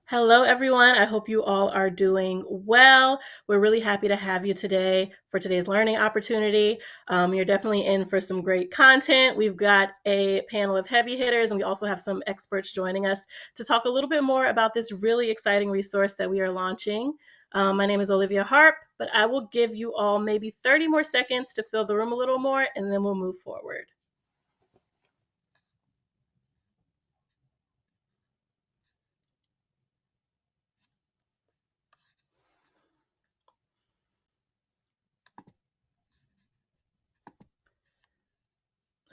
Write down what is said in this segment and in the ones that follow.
Hello, everyone. I hope you all are doing well. We're really happy to have you today for today's learning opportunity. You're definitely in for some great content. We've got a panel of heavy hitters, and we also have some experts joining us to talk a little bit more about this really exciting resource that we are launching. My name is Olivia Harp, but I will give you all maybe 30 more seconds to fill the room a little more, and then we'll move forward.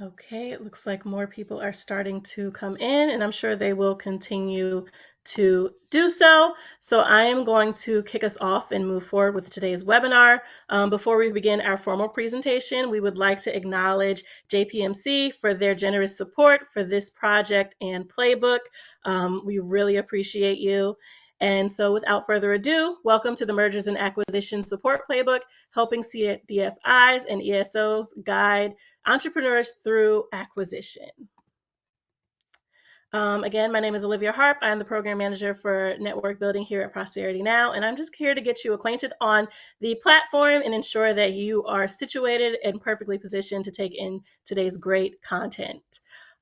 Okay, it looks like more people are starting to come in, and I'm sure they will continue to do so. So I am going to kick us off and move forward with today's webinar. Before we begin our formal presentation, we would like to acknowledge JPMC for their generous support for this project and Playbook. We really appreciate you. And so without further ado, welcome to the Mergers and Acquisitions Support Playbook, helping CDFIs and ESOs guide entrepreneurs through acquisition. Again, my name is Olivia Harp. I'm the program manager for network building here at Prosperity Now, and I'm just here to get you acquainted on the platform and ensure that you are situated and perfectly positioned to take in today's great content.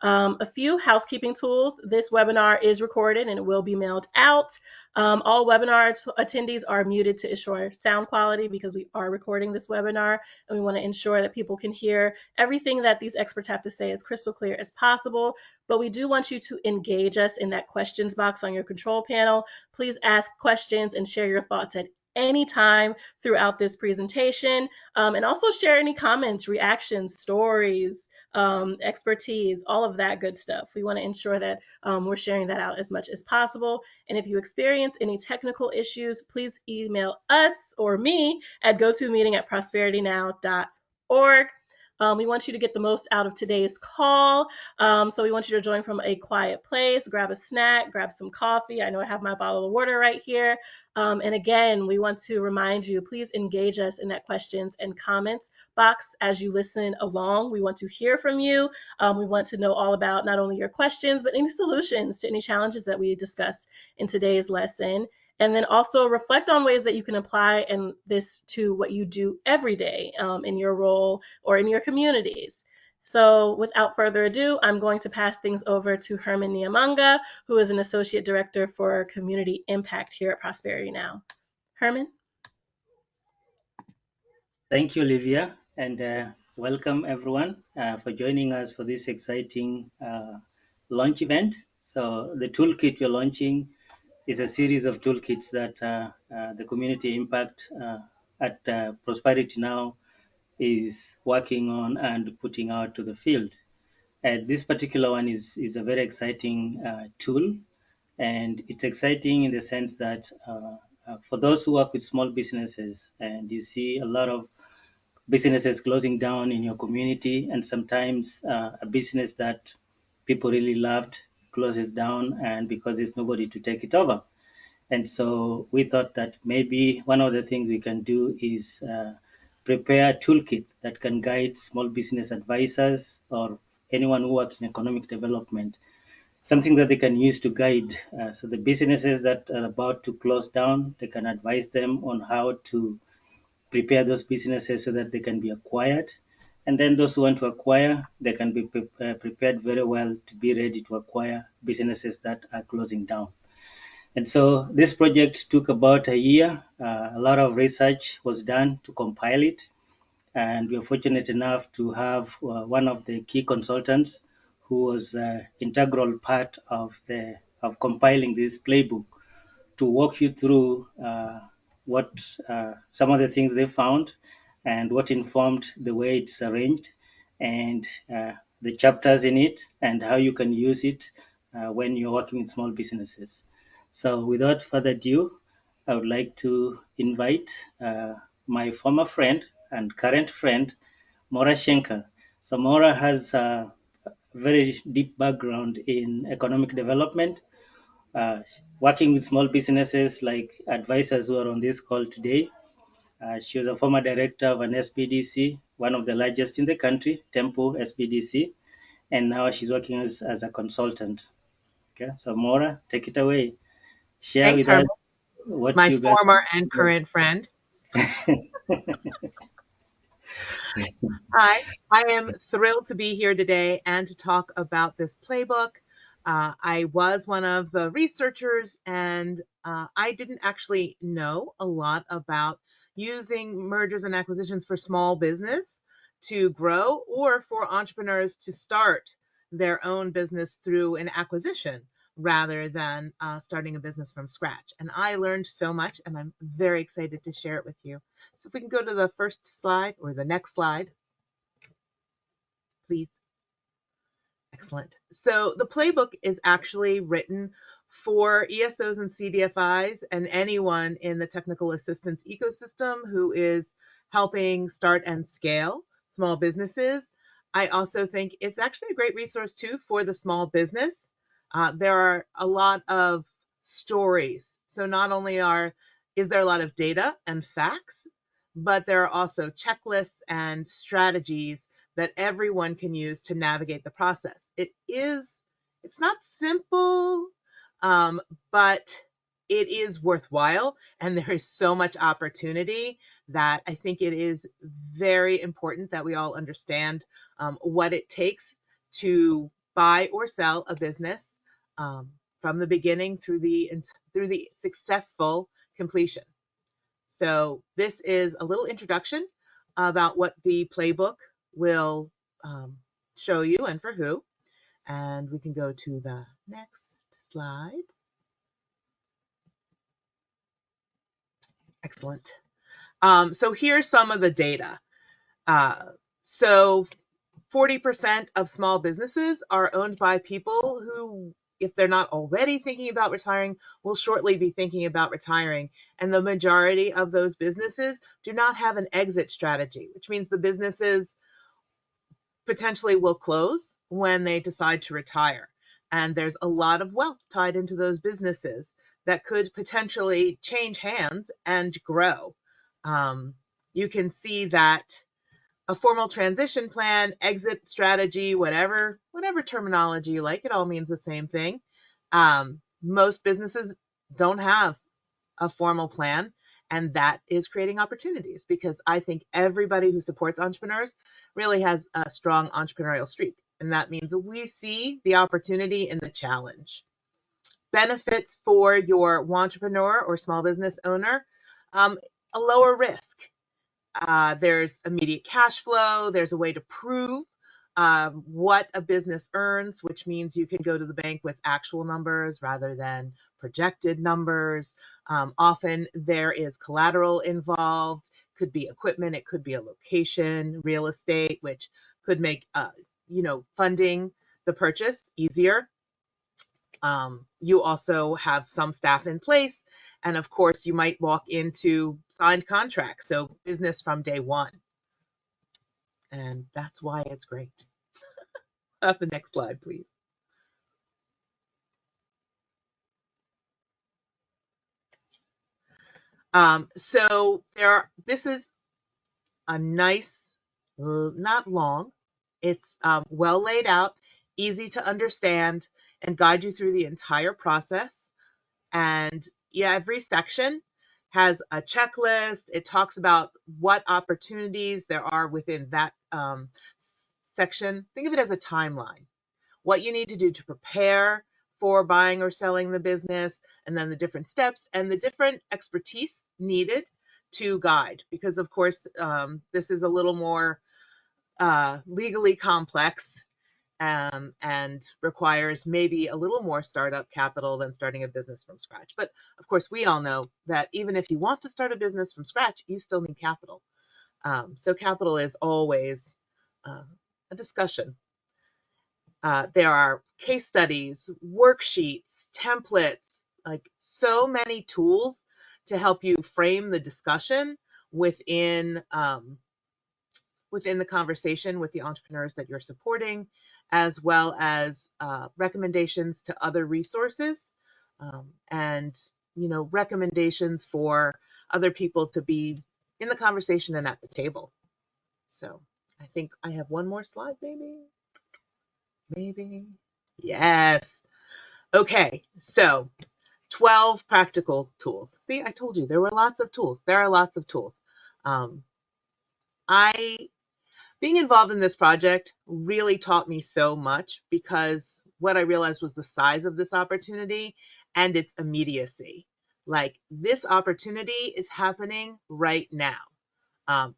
A few housekeeping tools. This webinar is recorded and it will be mailed out. All webinar attendees are muted to ensure sound quality because we are recording this webinar and we want to ensure that people can hear everything that these experts have to say as crystal clear as possible. But we do want you to engage us in that questions box on your control panel. Please ask questions and share your thoughts at any time throughout this presentation, and also share any comments, reactions, stories, expertise, all of that good stuff. We want to ensure that we're sharing that out as much as possible. And if you experience any technical issues, please email us or me at gotomeeting@prosperitynow.org. We want you to get the most out of today's call. So we want you to join from a quiet place, grab a snack, grab some coffee. I know I have my bottle of water right here. And again, we want to remind you, please engage us in that questions and comments box as you listen along. We want to hear from you. We want to know all about not only your questions, but any solutions to any challenges that we discuss in today's lesson. And then also reflect on ways that you can apply this to what you do every day in your role or in your communities. So without further ado, I'm going to pass things over to Herman Niamanga, who is an Associate Director for Community Impact here at Prosperity Now. Herman? Thank you, Olivia, and welcome everyone for joining us for this exciting launch event. So the toolkit we're launching is a series of toolkits that the Community Impact at Prosperity Now is working on and putting out to the field. This particular one is a very exciting tool, and it's exciting in the sense that for those who work with small businesses, and you see a lot of businesses closing down in your community, and sometimes a business that people really loved closes down, and because there's nobody to take it over. And so we thought that maybe one of the things we can do is prepare a toolkit that can guide small business advisors or anyone who works in economic development, something that they can use to guide. So the businesses that are about to close down, they can advise them on how to prepare those businesses so that they can be acquired. And then those who want to acquire, they can be prepared very well to be ready to acquire businesses that are closing down. And so this project took about a year. A lot of research was done to compile it. And we are fortunate enough to have one of the key consultants who was an integral part of compiling this playbook to walk you through what some of the things they found and what informed the way it's arranged, and the chapters in it, and how you can use it when you're working with small businesses. So without further ado, I would like to invite my former friend and current friend, Maura Schenker. So Maura has a very deep background in economic development, uh, working with small businesses like advisors who are on this call today. She was a former director of an SPDC, one of the largest in the country, Tempo SPDC, and now she's working as a consultant. Okay, so Maura, take it away. share Thanks, with us Herman, what my you got. former and current friend. Hi, I am thrilled to be here today and to talk about this playbook. I was one of the researchers, and I didn't actually know a lot about using mergers and acquisitions for small business to grow or for entrepreneurs to start their own business through an acquisition rather than starting a business from scratch. And I learned so much, and I'm very excited to share it with you. So if we can go to the first slide or the next slide, please. Excellent. So the playbook is actually written for ESOs and CDFIs and anyone in the technical assistance ecosystem who is helping start and scale small businesses. I also think it's actually a great resource too for the small business. There are a lot of stories. So not only is there a lot of data and facts, but there are also checklists and strategies that everyone can use to navigate the process. It's not simple, but it is worthwhile, and there is so much opportunity that I think it is very important that we all understand what it takes to buy or sell a business from the beginning through the successful completion. So this is a little introduction about what the playbook will show you and for who. And we can go to the next slide. Excellent. So here's some of the data. So 40% of small businesses are owned by people who, if they're not already thinking about retiring, will shortly be thinking about retiring. And the majority of those businesses do not have an exit strategy, which means the businesses potentially will close when they decide to retire. And there's a lot of wealth tied into those businesses that could potentially change hands and grow. You can see that a formal transition plan, exit strategy, whatever terminology you like, it all means the same thing. Most businesses don't have a formal plan, and that is creating opportunities because I think everybody who supports entrepreneurs really has a strong entrepreneurial streak. And that means that we see the opportunity in the challenge. Benefits for your entrepreneur or small business owner, a lower risk. There's immediate cash flow. There's a way to prove what a business earns, which means you can go to the bank with actual numbers rather than projected numbers. Often there is collateral involved. Could be equipment. It could be a location, real estate, which could make funding the purchase easier. You also have some staff in place. And of course, you might walk into signed contracts, so business from day one. And that's why it's great. The next slide, please. This is a nice, not long. It's well laid out, easy to understand, and guide you through the entire process. And yeah, every section has a checklist. It talks about what opportunities there are within that section. Think of it as a timeline. What you need to do to prepare for buying or selling the business, and then the different steps and the different expertise needed to guide. Because of course, this is a little more legally complex and requires maybe a little more startup capital than starting a business from scratch. But of course, we all know that even if you want to start a business from scratch, you still need capital. So capital is always a discussion. There are case studies, worksheets, templates, like so many tools to help you frame the discussion within the conversation with the entrepreneurs that you're supporting, as well as recommendations to other resources and recommendations for other people to be in the conversation and at the table. So I think I have one more slide, maybe. Yes. Okay, so 12 practical tools. See, I told you there were lots of tools. There are lots of tools. Um, I Being involved in this project really taught me so much because what I realized was the size of this opportunity and its immediacy. Like, this opportunity is happening right now.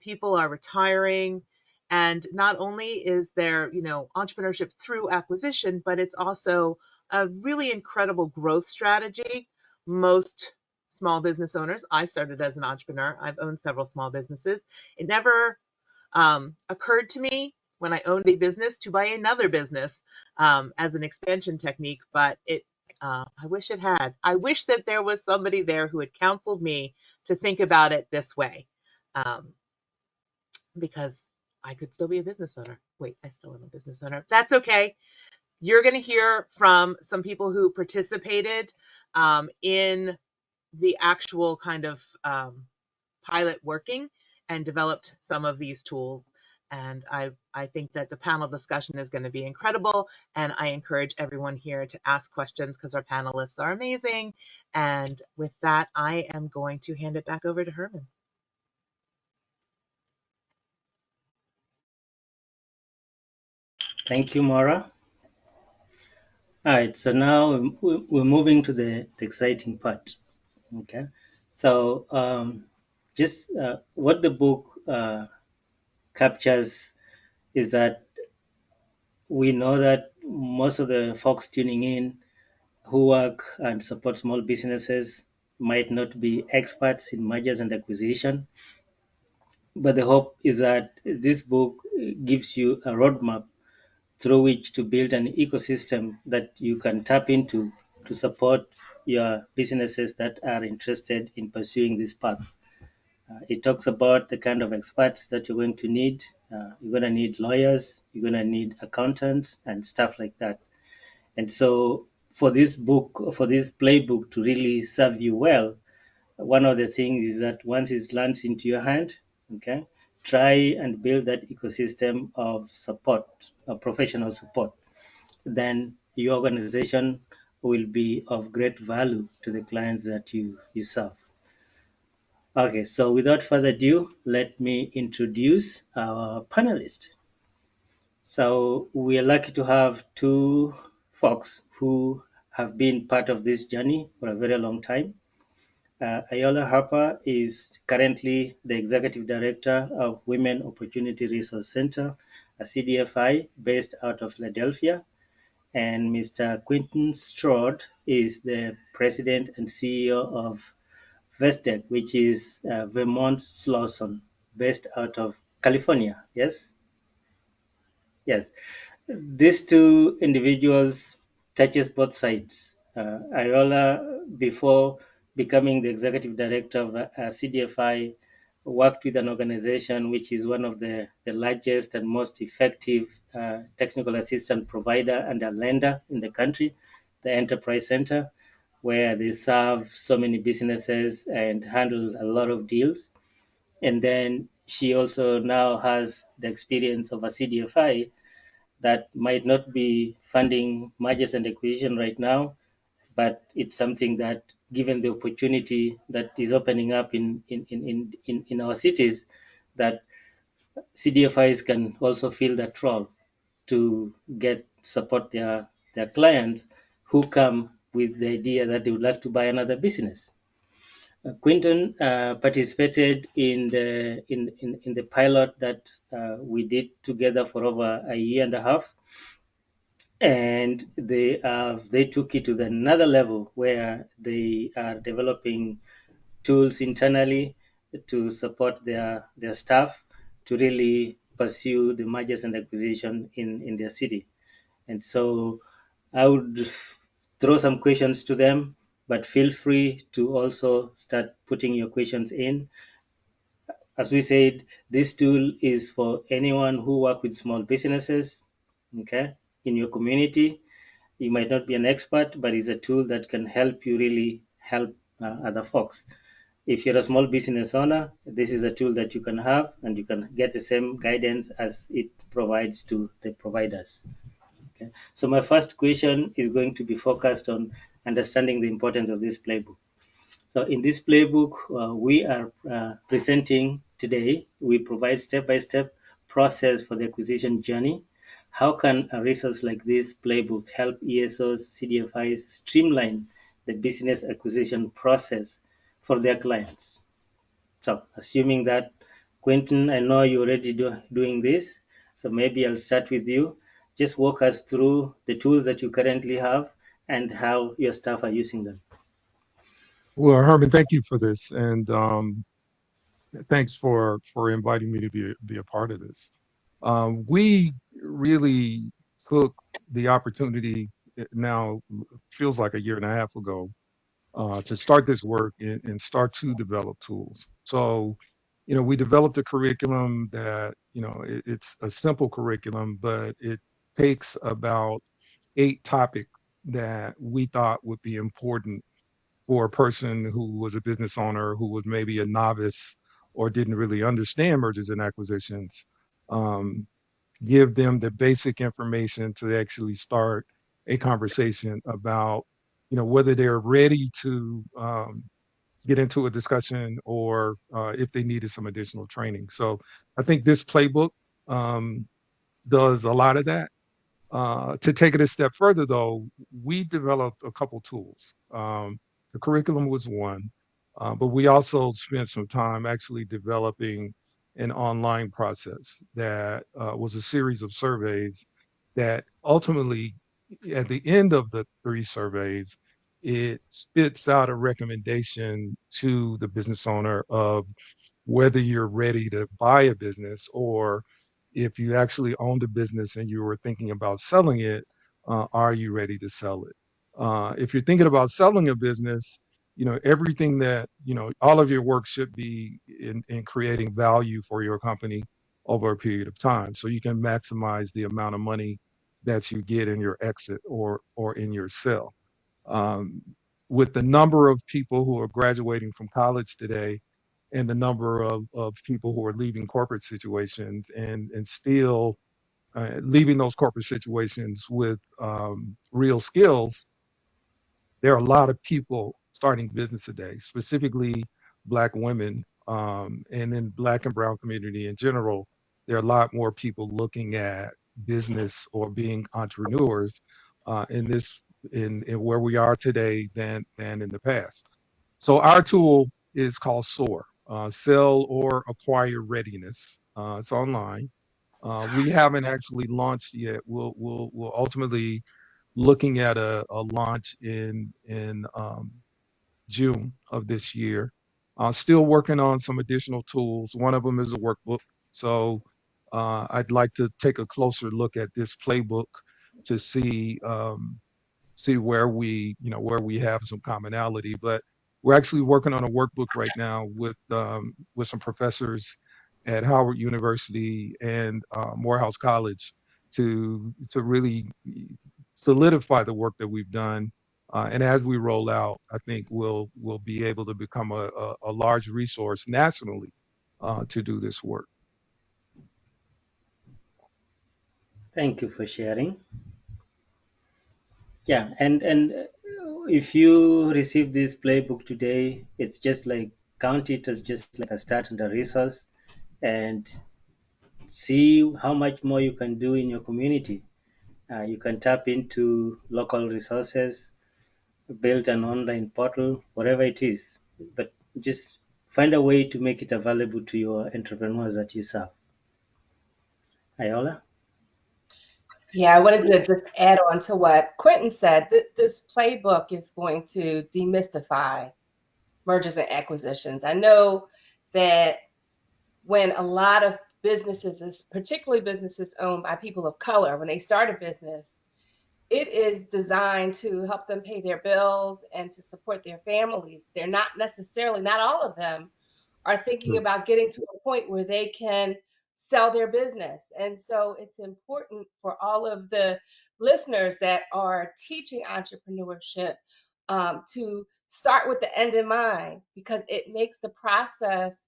People are retiring, and not only is there, entrepreneurship through acquisition, but it's also a really incredible growth strategy. Most small business owners, I started as an entrepreneur. I've owned several small businesses. It never occurred to me when I owned a business to buy another business as an expansion technique, but I wish it had. I wish that there was somebody there who had counseled me to think about it this way, um, because I could still be a business owner. Wait, I still am a business owner. That's okay. You're going to hear from some people who participated in the actual kind of pilot working and developed some of these tools. And I think that the panel discussion is going to be incredible. And I encourage everyone here to ask questions because our panelists are amazing. And with that, I am going to hand it back over to Herman. Thank you, Maura. All right, so now we're moving to the exciting part. Okay, so just what the book captures is that we know that most of the folks tuning in who work and support small businesses might not be experts in mergers and acquisition, but the hope is that this book gives you a roadmap through which to build an ecosystem that you can tap into to support your businesses that are interested in pursuing this path. It talks about the kind of experts that you're going to need. You're going to need lawyers, you're going to need accountants, and stuff like that. And so, for this book, for this playbook to really serve you well, one of the things is that once it lands into your hand, okay, try and build that ecosystem of support, of professional support. Then your organization will be of great value to the clients that you serve. Okay, so without further ado, let me introduce our panelists. So we are lucky to have two folks who have been part of this journey for a very long time. Ayola Harper is currently the Executive Director of Women Opportunity Resource Center, a CDFI based out of Philadelphia. And Mr. Quinton Strode is the President and CEO of Vested, which is Vermont Slauson, based out of California. Yes? Yes. These two individuals touches both sides. Ayola, before becoming the executive director of CDFI, worked with an organization which is one of the largest and most effective technical assistance provider and a lender in the country, the Enterprise Center, where they serve so many businesses and handle a lot of deals. And then she also now has the experience of a CDFI that might not be funding mergers and acquisition right now, but it's something that, given the opportunity that is opening up in our cities, that CDFIs can also fill that role to get support their clients who come with the idea that they would like to buy another business. Quinton participated in the pilot that we did together for over a year and a half, and they took it to another level where they are developing tools internally to support their staff to really pursue the mergers and acquisition in their city. And so I would throw some questions to them, but feel free to also start putting your questions in. As we said, this tool is for anyone who work with small businesses, okay, in your community. You might not be an expert, but it's a tool that can help you really help other folks. If you're a small business owner, this is a tool that you can have, and you can get the same guidance as it provides to the providers. Okay. So my first question is going to be focused on understanding the importance of this playbook. So in this playbook, we are presenting today, we provide step-by-step process for the acquisition journey. How can a resource like this playbook help ESOs, CDFIs streamline the business acquisition process for their clients? So assuming that, Quentin, I know you're already doing this, so maybe I'll start with you. Just walk us through the tools that you currently have and how your staff are using them. Well, Herman, thank you for this, and thanks for inviting me to be a part of this. We really took the opportunity now feels like a year and a half ago to start this work and start to develop tools. So, we developed a curriculum that it's a simple curriculum, but it takes about 8 topics that we thought would be important for a person who was a business owner who was maybe a novice or didn't really understand mergers and acquisitions. Um, Give them the basic information to actually start a conversation about, whether they're ready to get into a discussion or if they needed some additional training. So I think this playbook um, does a lot of that. To take it a step further, though, we developed a couple tools. The curriculum was one, but we also spent some time actually developing an online process that was a series of surveys that ultimately, at the end of the 3 surveys, it spits out a recommendation to the business owner of whether you're ready to buy a business or if you actually owned a business and you were thinking about selling it, are you ready to sell it? If you're thinking about selling a business, everything that, all of your work should be in creating value for your company over a period of time. So you can maximize the amount of money that you get in your exit or in your sale. Um, with the number of people who are graduating from college today, and the number of people who are leaving corporate situations and still leaving those corporate situations with real skills, there are a lot of people starting business today, specifically Black women, and in Black and Brown community in general. There are a lot more people looking at business or being entrepreneurs in this in where we are today than in the past. So our tool is called SOAR, Sell or Acquire Readiness. It's online. We haven't actually launched yet. We'll ultimately looking at a launch in June of this year. Still working on some additional tools. One of them is a workbook. So I'd like to take a closer look at this playbook to see where we have some commonality. But we're actually working on a workbook right now with some professors at Howard University and Morehouse College to really solidify the work that we've done. And as we roll out, I think we'll be able to become a large resource nationally to do this work. Thank you for sharing. Yeah, and if you receive this playbook today, it's just like count it as just like a start and a resource, and see how much more you can do in your community. You can tap into local resources, build an online portal, whatever it is, but just find a way to make it available to your entrepreneurs that you serve. Iola? Yeah, I wanted to just add on to what Quentin said. This playbook is going to demystify mergers and acquisitions. I know that when a lot of businesses, particularly businesses owned by people of color, when they start a business, it is designed to help them pay their bills and to support their families. They're not necessarily, not all of them are thinking True. about getting to a point where they can sell their business. And so it's important for all of the listeners that are teaching entrepreneurship to start with the end in mind because it makes the process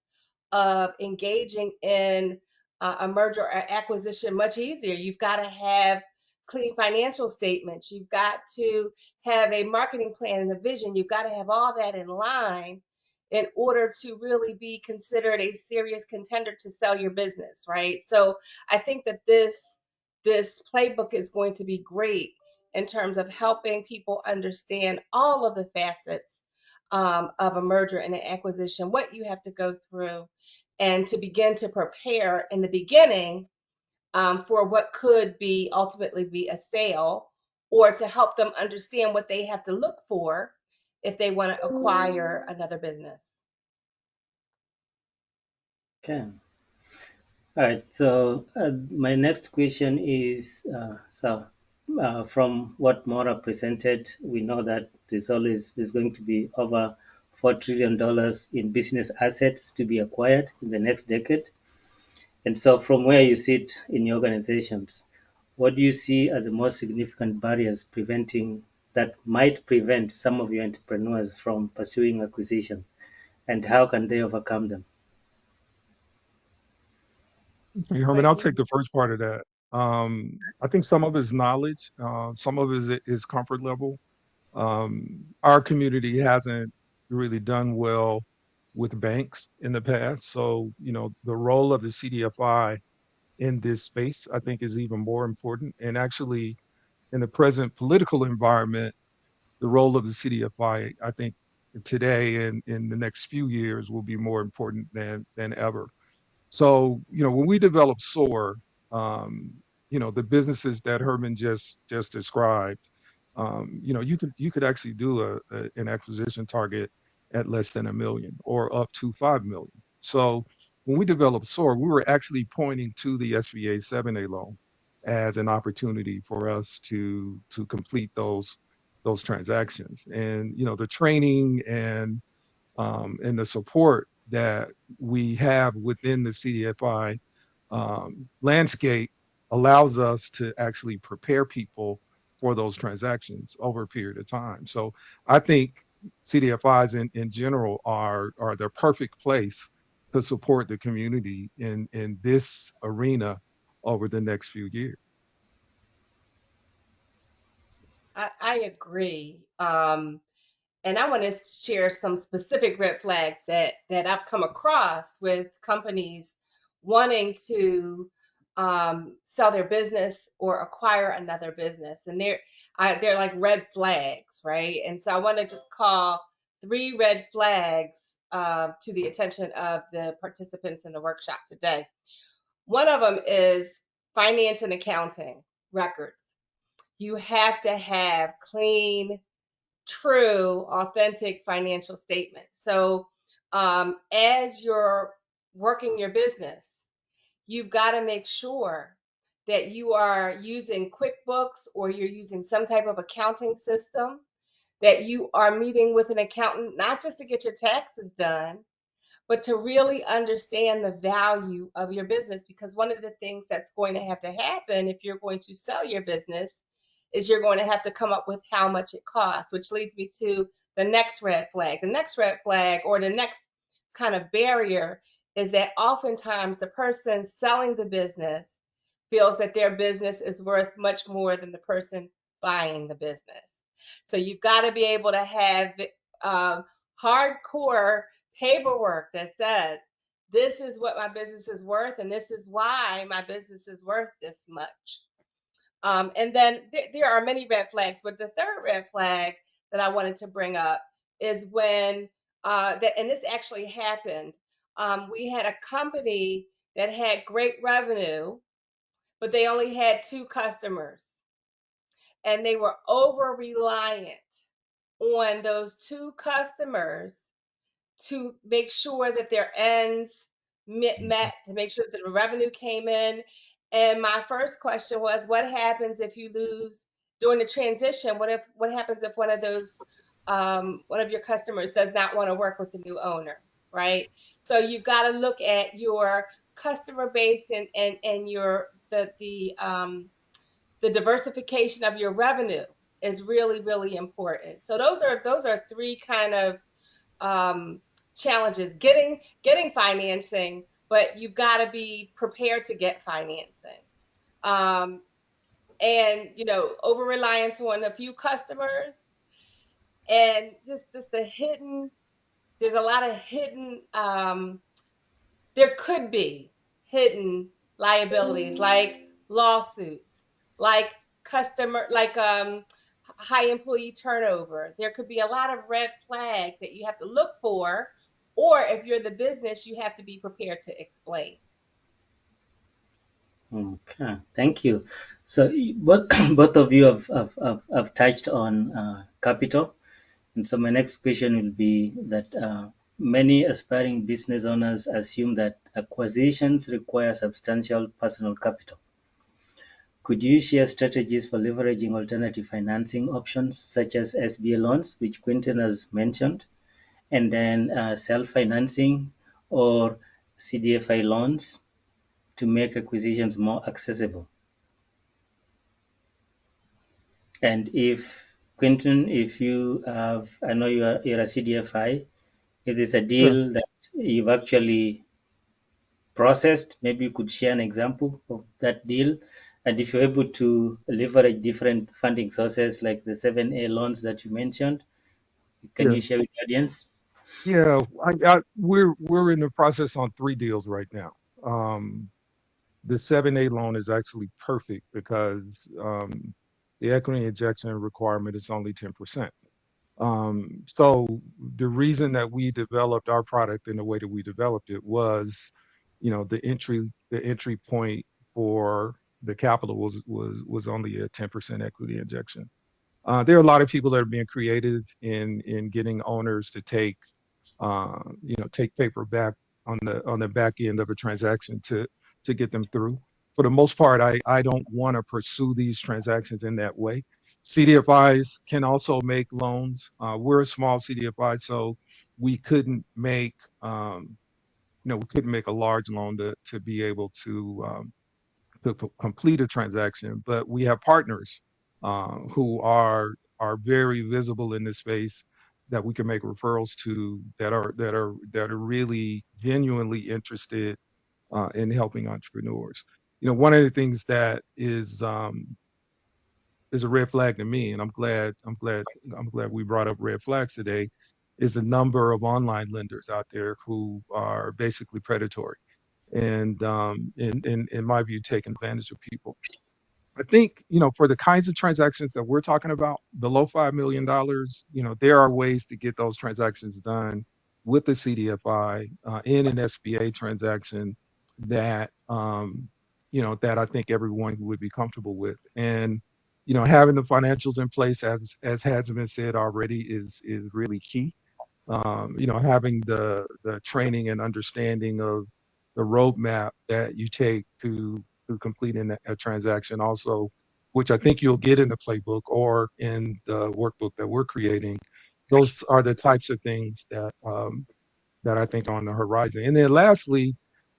of engaging in a merger or acquisition much easier. You've got to have clean financial statements. You've got to have a marketing plan and a vision. You've got to have all that in line in order to really be considered a serious contender to sell your business, right? So I think that this playbook is going to be great in terms of helping people understand all of the facets of a merger and an acquisition, what you have to go through, and to begin to prepare in the beginning for what could be ultimately be a sale, or to help them understand what they have to look for if they want to acquire another business. Okay. All right. So my next question is from what Maura presented, we know that there's going to be over $4 trillion in business assets to be acquired in the next decade. And so, from where you sit in your organizations, what do you see as the most significant barriers preventing that might prevent some of your entrepreneurs from pursuing acquisition, and how can they overcome them? Hey, Herman, I'll take Clayton? the first part of that. I think some of it is knowledge, some of it is comfort level. Our community hasn't really done well with banks in the past. So, the role of the CDFI in this space, I think, is even more important. And actually, in the present political environment, the role of the CDFI, I think, today and in the next few years will be more important than ever. So, when we developed SOAR, the businesses that Herman just described, you could actually do an acquisition target at less than 1 million or up to 5 million. So when we developed SOAR, we were actually pointing to the SBA 7A loan as an opportunity for us to complete those transactions. And the training and the support that we have within the CDFI landscape allows us to actually prepare people for those transactions over a period of time. So I think CDFIs in general are the perfect place to support the community in this arena over the next few years. I agree. And I want to share some specific red flags that I've come across with companies wanting to sell their business or acquire another business, and they're like red flags, right? And so I want to just call 3 red flags to the attention of the participants in the workshop today. One of them is finance and accounting records. You have to have clean, true, authentic financial statements. So, as you're working your business, you've got to make sure that you are using QuickBooks or you're using some type of accounting system, that you are meeting with an accountant, not just to get your taxes done, but to really understand the value of your business. Because one of the things that's going to happen if you're going to sell your business is you're going to have to come up with how much it costs, which leads me to the next red flag. The next red flag, or the next kind of barrier, is that oftentimes the person selling the business feels that their business is worth much more than the person buying the business. So you've got to be able to have hardcore paperwork that says, this is what my business is worth, and this is why my business is worth this much. And then there are many red flags, but the third red flag that I wanted to bring up is when and this actually happened. We had a company that had great revenue, but they only had 2 customers, and they were over reliant on those 2 customers to make sure that their ends met, to make sure that the revenue came in. And my first question was, what happens if you lose during the transition? What happens if one of your customers does not want to work with the new owner, right? So you've got to look at your customer base and the diversification of your revenue is really, really important. So those are 3 kind of challenges: getting financing, but you've got to be prepared to get financing. Um, and over reliance on a few customers, and just a hidden there's a lot of hidden there could be hidden liabilities like lawsuits, like customer like high employee turnover. There could be a lot of red flags that you have to look for, or if you're the business, you have to be prepared to explain. Okay, thank you. So both both of you have touched on capital, and so my next question will be that many aspiring business owners assume that acquisitions require substantial personal capital. Could you share strategies for leveraging alternative financing options such as SBA loans, which Quentin has mentioned, and then self-financing or CDFI loans to make acquisitions more accessible? And if Quentin, if you have, I know you're a CDFI, if it's a Sure. deal that you've actually processed, maybe you could share an example of that deal. And if you're able to leverage different funding sources like the 7A loans that you mentioned, can Yeah. you share with the audience? Yeah. We're in the process on 3 deals right now. Um, the 7A loan is actually perfect because the equity injection requirement is only 10%. So the reason that we developed our product in the way that we developed it was, the entry point for the capital was only a 10% equity injection. There are a lot of people that are being creative in getting owners to take paper back on the back end of a transaction to get them through. For the most part, I don't want to pursue these transactions in that way. CDFIs can also make loans. We're a small CDFI, so we couldn't make we couldn't make a large loan to be able to complete a transaction, but we have partners who are very visible in this space that we can make referrals to that are really genuinely interested in helping entrepreneurs. One of the things that is a red flag to me, and I'm glad we brought up red flags today, is the number of online lenders out there who are basically predatory and in my view taking advantage of people. I think, for the kinds of transactions that we're talking about, below $5 million, there are ways to get those transactions done with the CDFI in an SBA transaction that that I think everyone would be comfortable with. And having the financials in place, as has been said already, is really key. Having the training and understanding of the roadmap that you take to completing a transaction also, which I think you'll get in the playbook or in the workbook that we're creating. Those are the types of things that I think are on the horizon. And then lastly,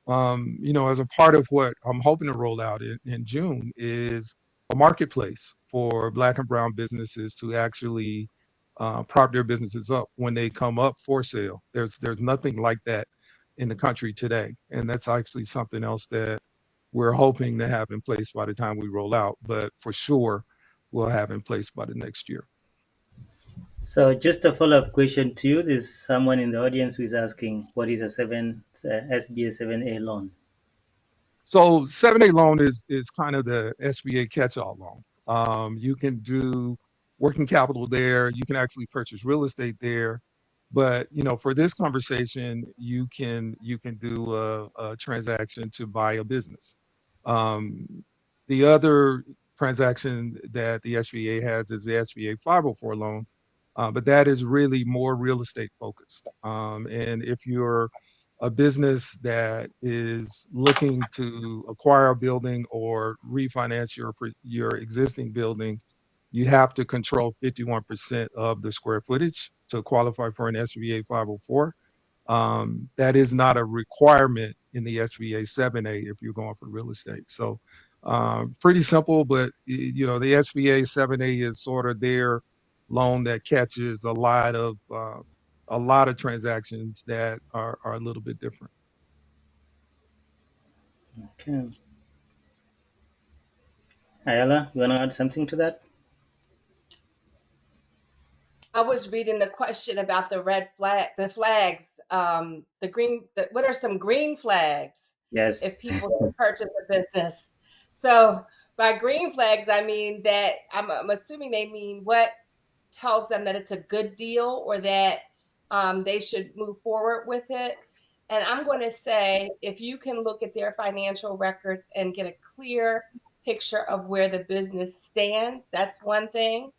as a part of what I'm hoping to roll out in June is a marketplace for Black and Brown businesses to actually prop their businesses up when they come up for sale. There's nothing like that in the country today, and that's actually something else that we're hoping to have in place by the time we roll out. But for sure, we'll have in place by the next year. So just a follow-up question to you. There's someone in the audience who is asking, what is a SBA 7A loan? So 7A loan is kind of the SBA catch-all loan. You can do working capital there. You can actually purchase real estate there. But for this conversation, you can do a transaction to buy a business. Um, the other transaction that the SBA has is the SBA 504 loan, but that is really more real estate focused. And if you're a business that is looking to acquire a building or refinance your existing building, you have to control 51% of the square footage to qualify for an SBA 504. That is not a requirement in the SBA 7A if you're going for real estate. So pretty simple, but the SBA 7A is sort of their loan that catches a lot of transactions that are a little bit different. Okay. Ayala, you want to add something to that? I was reading the question about the red flag, the flags, what are some green flags Yes. if people purchase a business? So by green flags, I mean that I'm assuming they mean what tells them that it's a good deal or that they should move forward with it. And I'm going to say if you can look at their financial records and get a clear picture of where the business stands, that's one thing.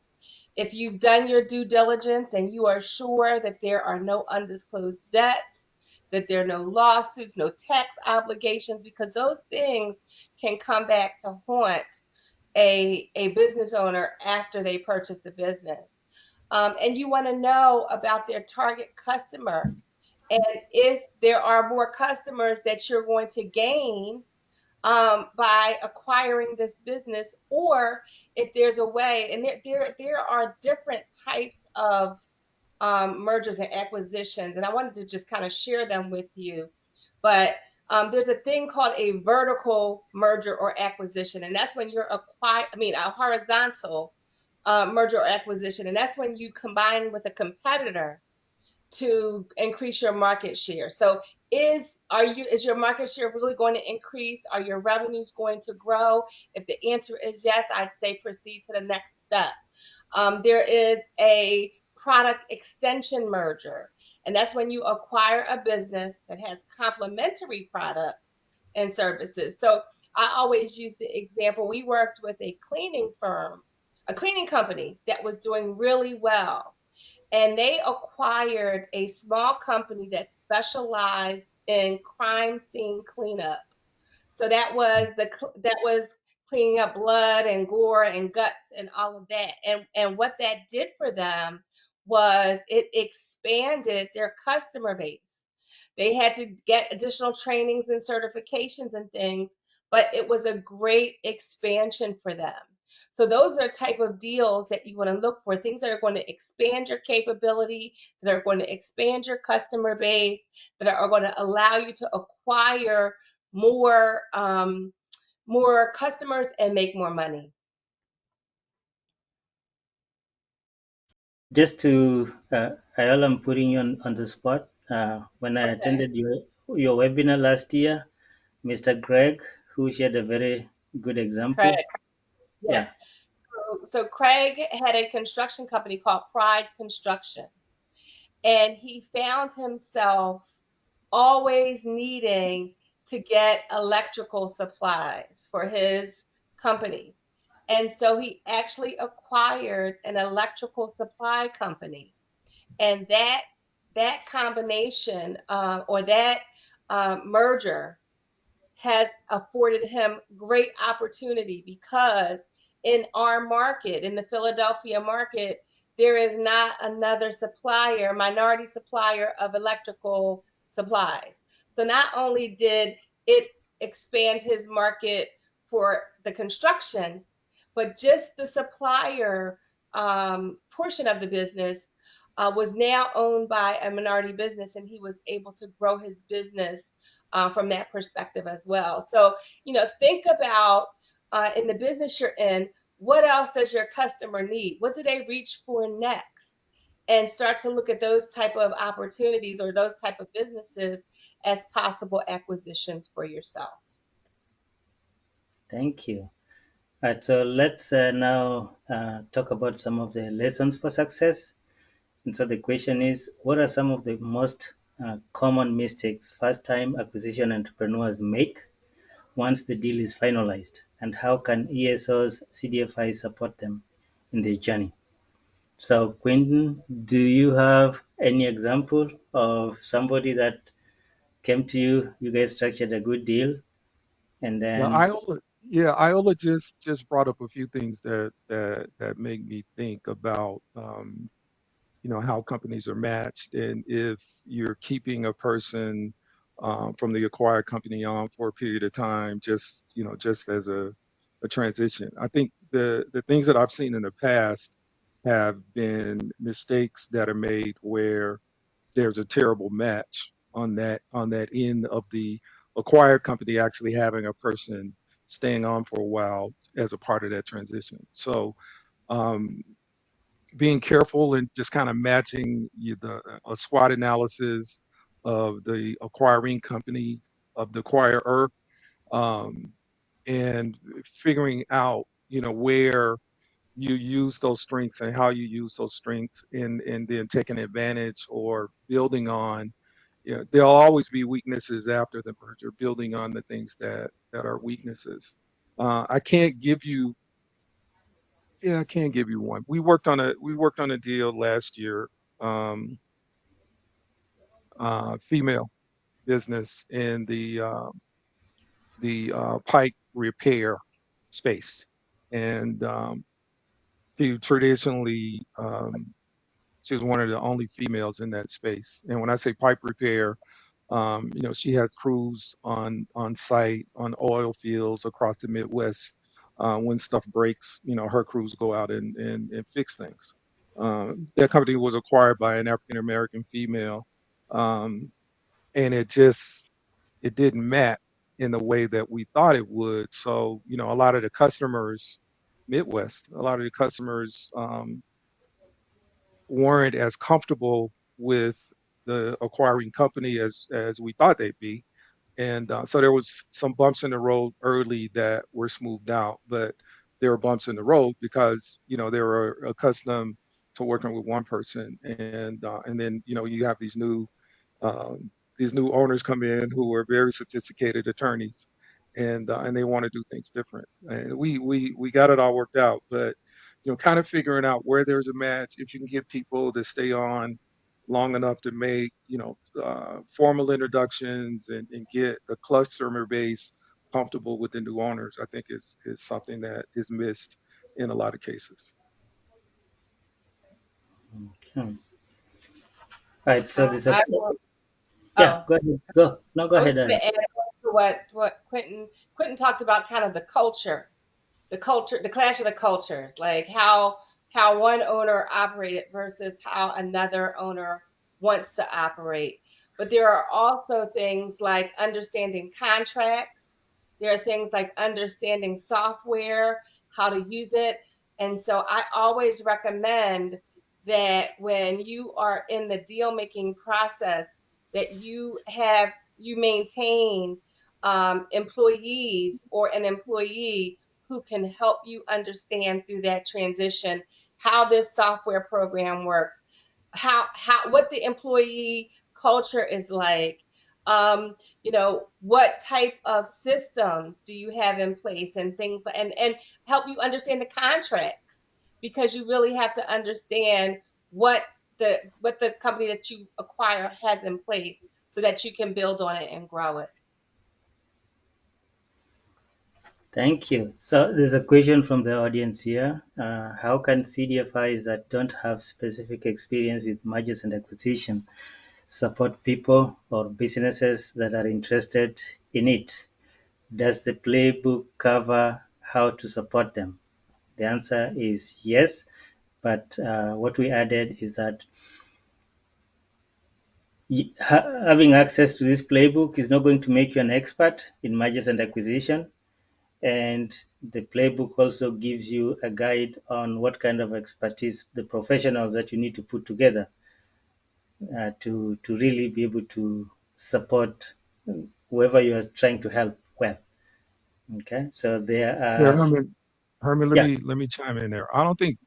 If you've done your due diligence and you are sure that there are no undisclosed debts, that there are no lawsuits, no tax obligations, because those things can come back to haunt a business owner after they purchase the business. And you want to know about their target customer. And if there are more customers that you're going to gain by acquiring this business, or if there's a way, and there are different types of mergers and acquisitions, and I wanted to just kind of share them with you. But there's a thing called a vertical merger or acquisition, and that's when you're a horizontal merger or acquisition, and that's when you combine with a competitor to increase your market share. So is your market share really going to increase? Are your revenues going to grow? If the answer is yes, I'd say proceed to the next step. There is a product extension merger, and that's when you acquire a business that has complementary products and services. So I always use the example, we worked with a cleaning firm, a cleaning company that was doing really well, and they acquired a small company that specialized in crime scene cleanup. So that was cleaning up blood and gore and guts and all of that. And what that did for them was it expanded their customer base. They had to get additional trainings and certifications and things, but it was a great expansion for them. So those are the type of deals that you want to look for, things that are going to expand your capability, that are going to expand your customer base, that are going to allow you to acquire more customers and make more money. Just to, Ayala, I'm putting you on the spot. When I Okay, attended your webinar last year, Mr. Greg, who shared a very good example. Craig. Yes. Yeah. So Craig had a construction company called Pride Construction, and he found himself always needing to get electrical supplies for his company. And so he actually acquired an electrical supply company. And that combination or that merger has afforded him great opportunity because in our market, in the Philadelphia market, there is not another supplier, minority supplier of electrical supplies. So not only did it expand his market for the construction, but just the supplier portion of the business was now owned by a minority business, and he was able to grow his business from that perspective as well. So, think about in the business you're in, what else does your customer need? What do they reach for next? And start to look at those type of opportunities or those type of businesses as possible acquisitions for yourself. Thank you. So let's now talk about some of the lessons for success. And so the question is, what are some of the most common mistakes first-time acquisition entrepreneurs make once the deal is finalized, and how can ESOs, CDFIs support them in their journey? So, Quentin, do you have any example of somebody that came to you, you guys structured a good deal, and Yeah, then Iola just brought up a few things that make me think about how companies are matched and if you're keeping a person from the acquired company on for a period of time, just as a transition. I think the things that I've seen in the past have been mistakes that are made where there's a terrible match on that end of the acquired company actually having a person staying on for a while as a part of that transition. So um, being careful and just kind of matching a SWOT analysis of the acquiring company, of the acquirer, um, and figuring out, where you use those strengths and how you use those strengths, and then taking advantage or building on. There'll always be weaknesses after the merger, building on the things that are weaknesses. I can't give you, yeah, I can't give you one. We worked on a deal last year, um, female business in the pipe repair space, and she traditionally, she was one of the only females in that space. And when I say pipe repair, she has crews on site on oil fields across the Midwest. When stuff breaks, her crews go out and fix things. That company was acquired by an African American female, um, and it didn't match in the way that we thought it would. So, a lot of the customers, Midwest, a lot of the customers weren't as comfortable with the acquiring company as we thought they'd be, and so there was some bumps in the road early that were smoothed out, but there were bumps in the road because they were accustomed to working with one person, and then you have um, these new owners come in who are very sophisticated attorneys, and they want to do things different. And we got it all worked out, but kind of figuring out where there's a match, if you can get people to stay on long enough to make formal introductions, and get the customer base comfortable with the new owners, I think is something that is missed in a lot of cases. Hmm. Right. So this is I will. yeah. Oh, Go ahead. Go. No, go I was ahead. going to add on to what Quentin talked about, kind of the culture, the clash of the cultures, like how one owner operated versus how another owner wants to operate. But there are also things like understanding contracts. There are things like understanding software, how to use it. And so I always recommend that when you are in the deal making process, that you maintain employees or an employee who can help you understand through that transition how this software program works, how what the employee culture is like, what type of systems do you have in place, and things, and help you understand the contracts, because you really have to understand what the company that you acquire has in place so that you can build on it and grow it. Thank you. So there's a question from the audience here. How can CDFIs that don't have specific experience with mergers and acquisition support people or businesses that are interested in it? Does the playbook cover how to support them? The answer is yes, but what we added is that having access to this playbook is not going to make you an expert in mergers and acquisition. And the playbook also gives you a guide on what kind of expertise, the professionals that you need to put together to really be able to support whoever you are trying to help well. Okay, so there Yeah, are, Herman, let yeah, me chime in there. I don't think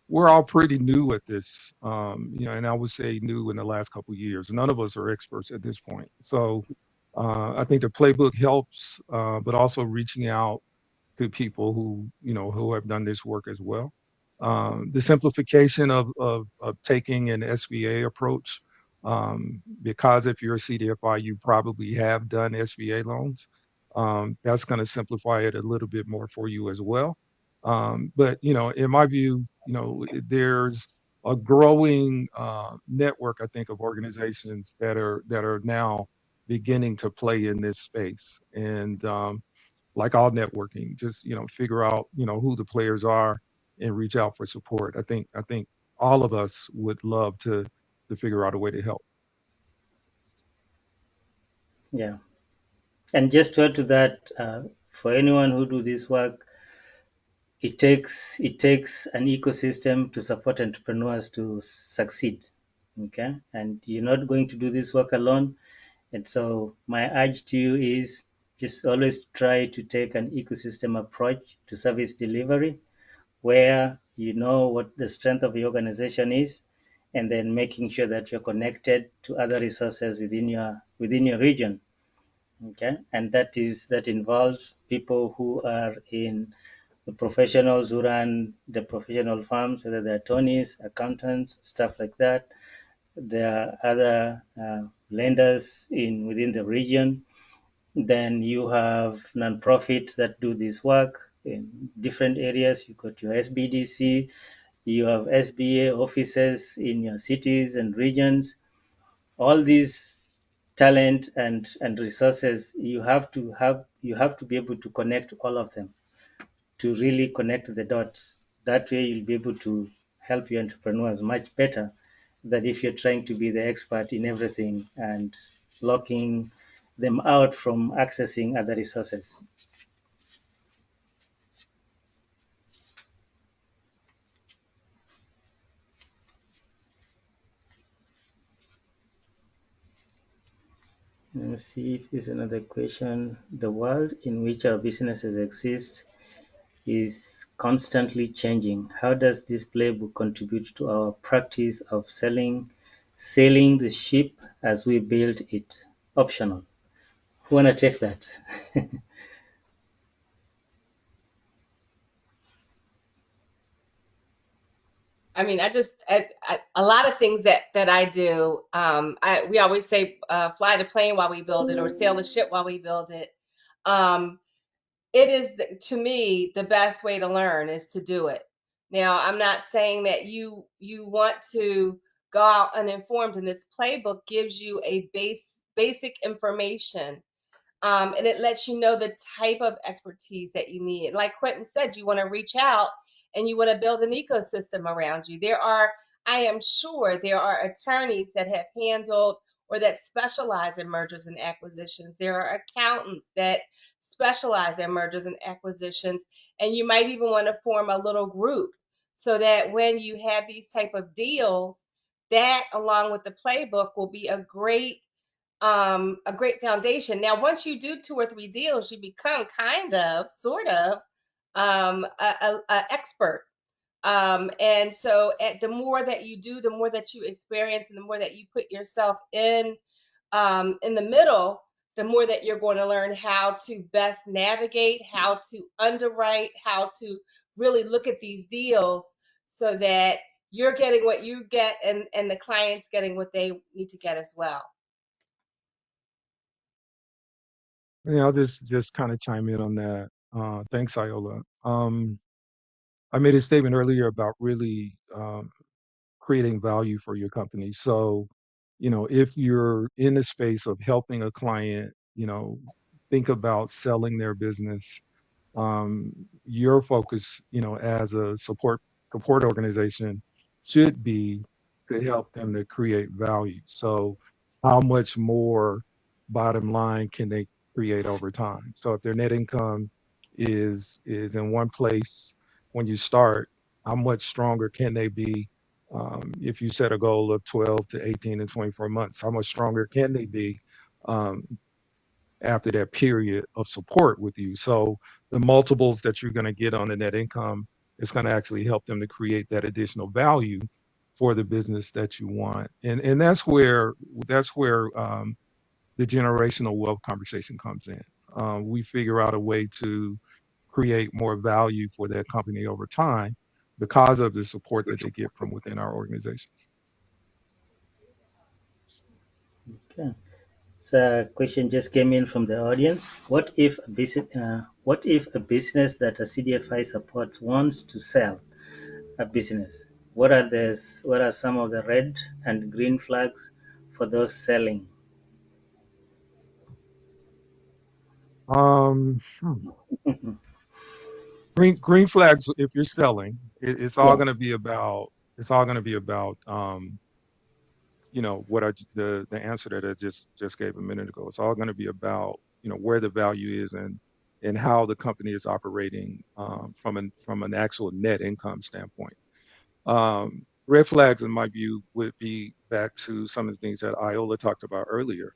we're all pretty new at this, and I would say new in the last couple of years. None of us are experts at this point. So I think the playbook helps, but also reaching out to people who have done this work as well. The simplification of taking an SBA approach, because if you're a CDFI, you probably have done SBA loans. That's going to simplify it a little bit more for you as well. But in my view, there's a growing network, I think, of organizations that are now beginning to play in this space, and like all networking, just figure out who the players are and reach out for support. I think all of us would love to figure out a way to help. yeah. And just to add to that, for anyone who do this work, it takes an ecosystem to support entrepreneurs to succeed. Okay, and you're not going to do this work alone. And so my urge to you is just always try to take an ecosystem approach to service delivery, where you know what the strength of your organization is, and then making sure that you're connected to other resources within your region. Okay, and that involves people who are in the professionals who run the professional firms, whether they're attorneys, accountants, stuff like that. There are other lenders in within the region. Then you have nonprofits that do this work in different areas. You got your SBDC, you have SBA offices in your cities and regions. All these talent and resources, you have to be able to connect all of them to really connect the dots. That way you'll be able to help your entrepreneurs much better than if you're trying to be the expert in everything and locking them out from accessing other resources. Let me see if there's another question. The world in which our businesses exist is constantly changing. How does this playbook contribute to our practice of sailing the ship as we build it? Optional. Who wanna take that? I mean, a lot of things that I do. We always say, fly the plane while we build it, or sail the ship while we build it. Um, it is to me the best way to learn is to do it. Now, I'm not saying that you want to go out uninformed, and this playbook gives you a basic information, and it lets you know the type of expertise that you need. Like Quentin said, you want to reach out and you want to build an ecosystem around you. I am sure there are attorneys that have handled or that specialize in mergers and acquisitions. There are accountants that specialize in mergers and acquisitions, and you might even want to form a little group so that when you have these type of deals, that along with the playbook will be a great foundation. Now, once you do two or three deals, you become kind of, sort of, a expert. And so, the more that you do, the more that you experience, and the more that you put yourself in the middle, the more that you're going to learn how to best navigate, how to underwrite, how to really look at these deals so that you're getting what you get, and the client's getting what they need to get as well. Yeah, I'll just kind of chime in on that. Thanks, Iola. I made a statement earlier about really creating value for your company. So, if you're in the space of helping a client, think about selling their business. Your focus, as a support organization, should be to help them to create value. So, how much more bottom line can they create over time? So, if their net income is in one place when you start, how much stronger can they be? If you set a goal of 12 to 18 and 24 months, how much stronger can they be um, after that period of support with you? So the multiples that you're going to get on the net income is going to actually help them to create that additional value for the business that you want. And that's where the generational wealth conversation comes in. We figure out a way to create more value for that company over time because of the support that they get from within our organizations. Okay. So a question just came in from the audience. What if a business that a CDFI supports wants to sell a business? What are some of the red and green flags for those selling? Hmm. Green flags if you're selling, it's all Yeah. going to be about what the answer that I just gave a minute ago. It's all going to be about where the value is and how the company is operating from an actual net income standpoint. Red flags, in my view, would be back to some of the things that Iola talked about earlier.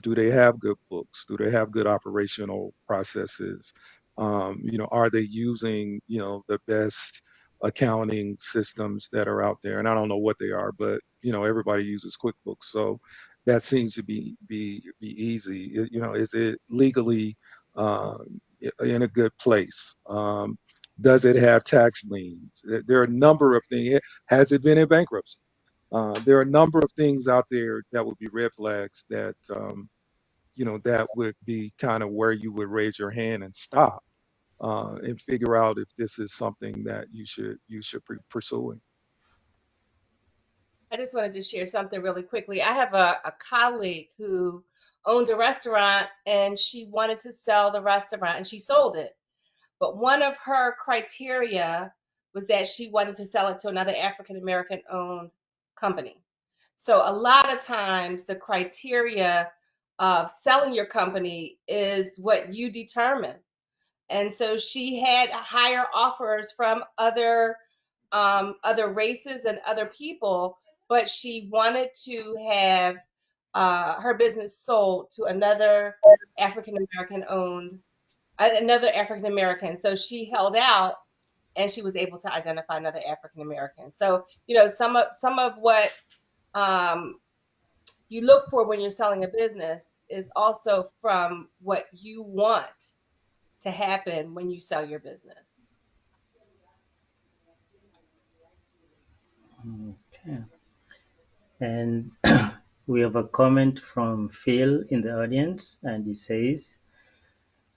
Do they have good books? Do they have good operational processes? Are they using, the best accounting systems that are out there? And I don't know what they are, but everybody uses QuickBooks, so that seems to be easy. Is it legally in a good place? Does it have tax liens? There are a number of things. Has it been in bankruptcy? There are a number of things out there that would be red flags that that would be kind of where you would raise your hand and stop and figure out if this is something that you should be pursuing. I just wanted to share something really quickly. I have a colleague who owned a restaurant and she wanted to sell the restaurant and she sold it. But one of her criteria was that she wanted to sell it to another African American owned company. So a lot of times the criteria of selling your company is what you determine. And so she had higher offers from other races and other people, but she wanted to have her business sold to another African American. So she held out and she was able to identify another African American. So, some of what um, you look for when you're selling a business is also from what you want to happen when you sell your business. Okay. And we have a comment from Phil in the audience, and he says,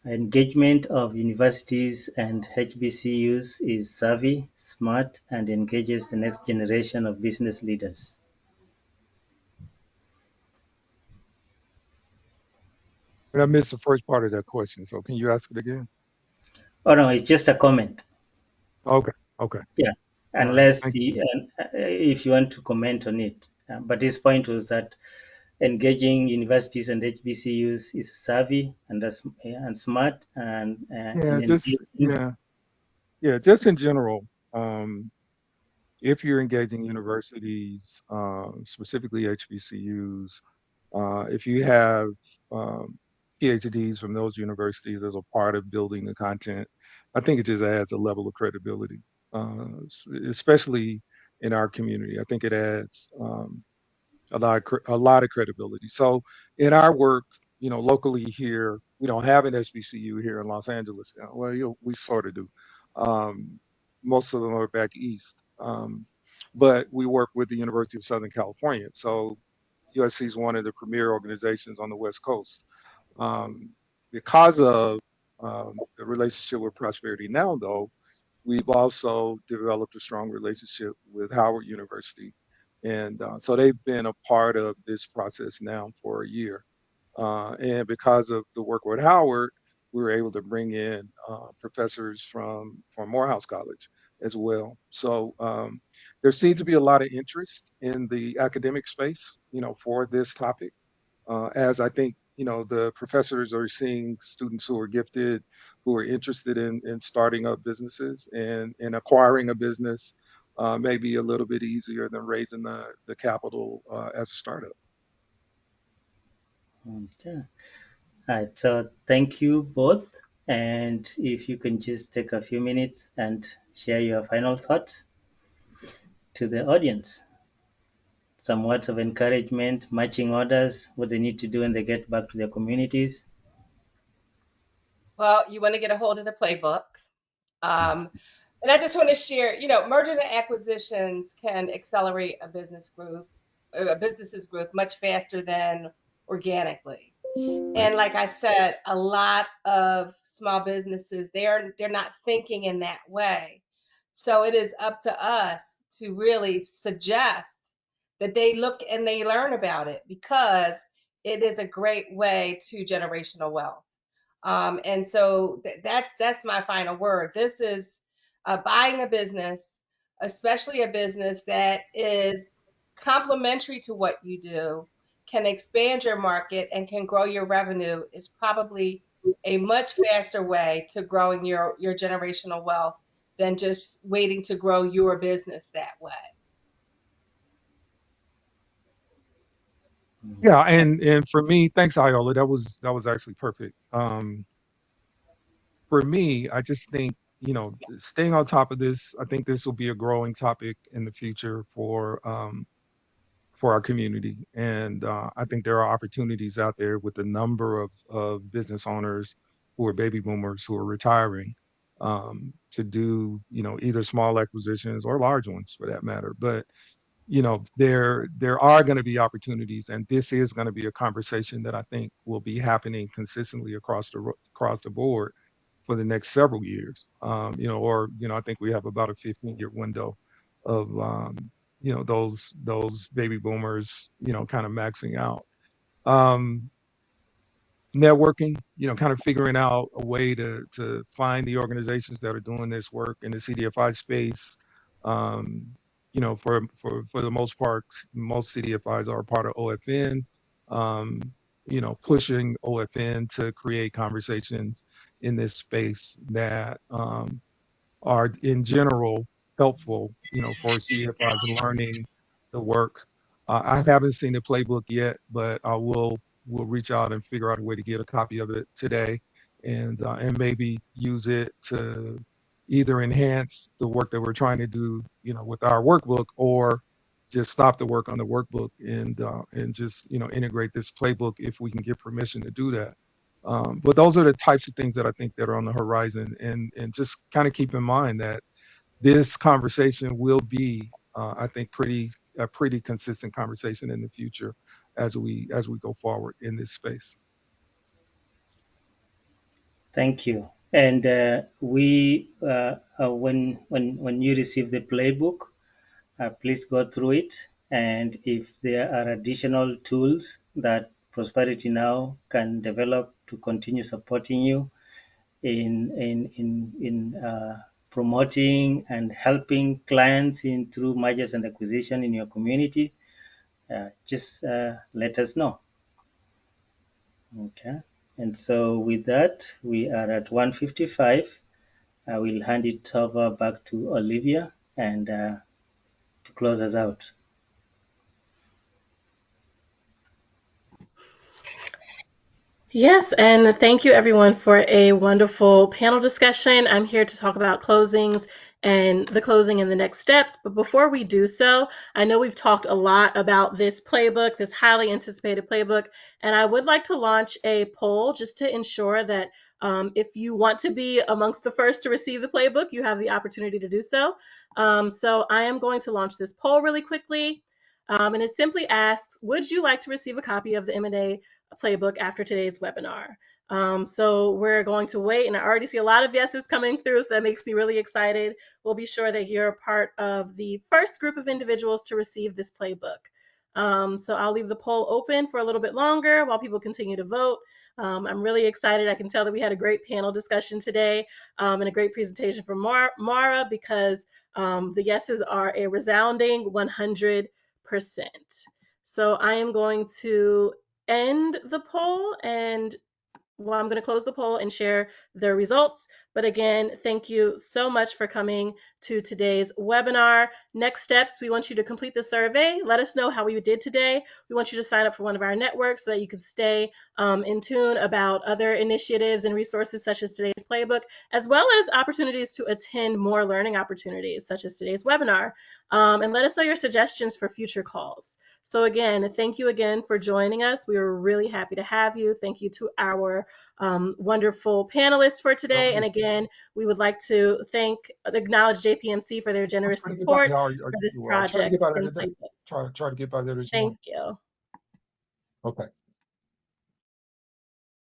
engagement of universities and HBCUs is savvy, smart, and engages the next generation of business leaders. But I missed the first part of that question, so can you ask it again? Oh no, it's just a comment. Okay, okay, Yeah, all right, unless thank you. if you want to comment on it. But his point was that engaging universities and HBCUs is savvy and smart Yeah, and just engaging. yeah, just in general. If you're engaging universities, specifically HBCUs, if you have um, PhDs from those universities as a part of building the content, I think it just adds a level of credibility, especially in our community. I think it adds a lot of credibility. So in our work, locally here, we don't have an SBCU here in Los Angeles. Well, we sort of do. Um, Most of them are back east, but we work with the University of Southern California. So USC is one of the premier organizations on the West Coast. Um, because of the relationship with Prosperity Now, though, we've also developed a strong relationship with Howard University. And so they've been a part of this process now for a year. And because of the work with Howard, we were able to bring in professors from Morehouse College as well. So there seems to be a lot of interest in the academic space, for this topic, as I think the professors are seeing students who are gifted, who are interested in starting up businesses and acquiring a business, maybe a little bit easier than raising the capital as a startup. Okay. All right. So thank you both. And if you can just take a few minutes and share your final thoughts to the audience, some words of encouragement, matching orders, what they need to do when they get back to their communities. Well, you want to get a hold of the playbook. Um, and I just want to share, mergers and acquisitions can accelerate a business's growth much faster than organically. And like I said, a lot of small businesses, they're not thinking in that way. So it is up to us to really suggest that they look and they learn about it because it is a great way to generational wealth. And so that's my final word. This is buying a business, especially a business that is complementary to what you do, can expand your market and can grow your revenue is probably a much faster way to growing your generational wealth than just waiting to grow your business that way. Yeah, and for me, thanks, Iola. That was actually perfect. For me, I just think, staying on top of this, I think this will be a growing topic in the future for our community. And I think there are opportunities out there with a number of business owners who are baby boomers who are retiring, to do, either small acquisitions or large ones for that matter. But there are going to be opportunities, and this is going to be a conversation that I think will be happening consistently across the board for the next several years. I think we have about a 15-year window of those baby boomers, kind of maxing out. Um, Networking, kind of figuring out a way to find the organizations that are doing this work in the CDFI space. Um, for the most part, most CDFIs are part of OFN. Um, pushing OFN to create conversations in this space that are in general helpful, for CDFIs learning the work. I haven't seen the playbook yet, but I will reach out and figure out a way to get a copy of it today, and maybe use it to either enhance the work that we're trying to do, with our workbook, or just stop the work on the workbook and just integrate this playbook if we can get permission to do that. But those are the types of things that I think that are on the horizon, and just kind of keep in mind that this conversation will be, I think, a pretty consistent conversation in the future as we go forward in this space. Thank you. And when you receive the playbook, please go through it. And if there are additional tools that Prosperity Now can develop to continue supporting you in promoting and helping clients in through mergers and acquisition in your community, just let us know. Okay. And so with that, we are at 1:55. I will hand it over back to Olivia and to close us out. Yes, and thank you everyone for a wonderful panel discussion. I'm here to talk about closings and the closing and the next steps. But before we do so, I know we've talked a lot about this playbook, this highly anticipated playbook, and I would like to launch a poll just to ensure that if you want to be amongst the first to receive the playbook, you have the opportunity to do so. So I am going to launch this poll really quickly. And it simply asks, would you like to receive a copy of the M&A playbook after today's webinar? So we're going to wait, and I already see a lot of yeses coming through, so that makes me really excited. We'll be sure that you're part of the first group of individuals to receive this playbook. So I'll leave the poll open for a little bit longer while people continue to vote. I'm really excited. I can tell that we had a great panel discussion today, and a great presentation from Mara, because the yeses are a resounding 100%. So I am going to end the poll, and well, I'm going to close the poll and share the results. But again, thank you so much for coming to today's webinar. Next steps, we want you to complete the survey. Let us know how we did today. We want you to sign up for one of our networks so that you can stay in tune about other initiatives and resources such as today's playbook, as well as opportunities to attend more learning opportunities such as today's webinar. And let us know your suggestions for future calls. So again, thank you again for joining us. We were really happy to have you. Thank you to our wonderful panelists for today. And again, we would like to acknowledge JPMC for their generous support for this project and playbook. Try to get by there this morning. Thank you. Okay.